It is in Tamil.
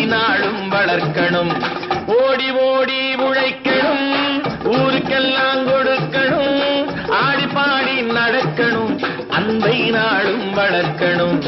நாளும் வளர்க்கணும். ஓடி ஓடி உழைக்கணும், ஊருக்கெல்லாம் கொடுக்கணும், ஆடி பாடி நடக்கணும், அன்பை நாளும் வளர்க்கணும்.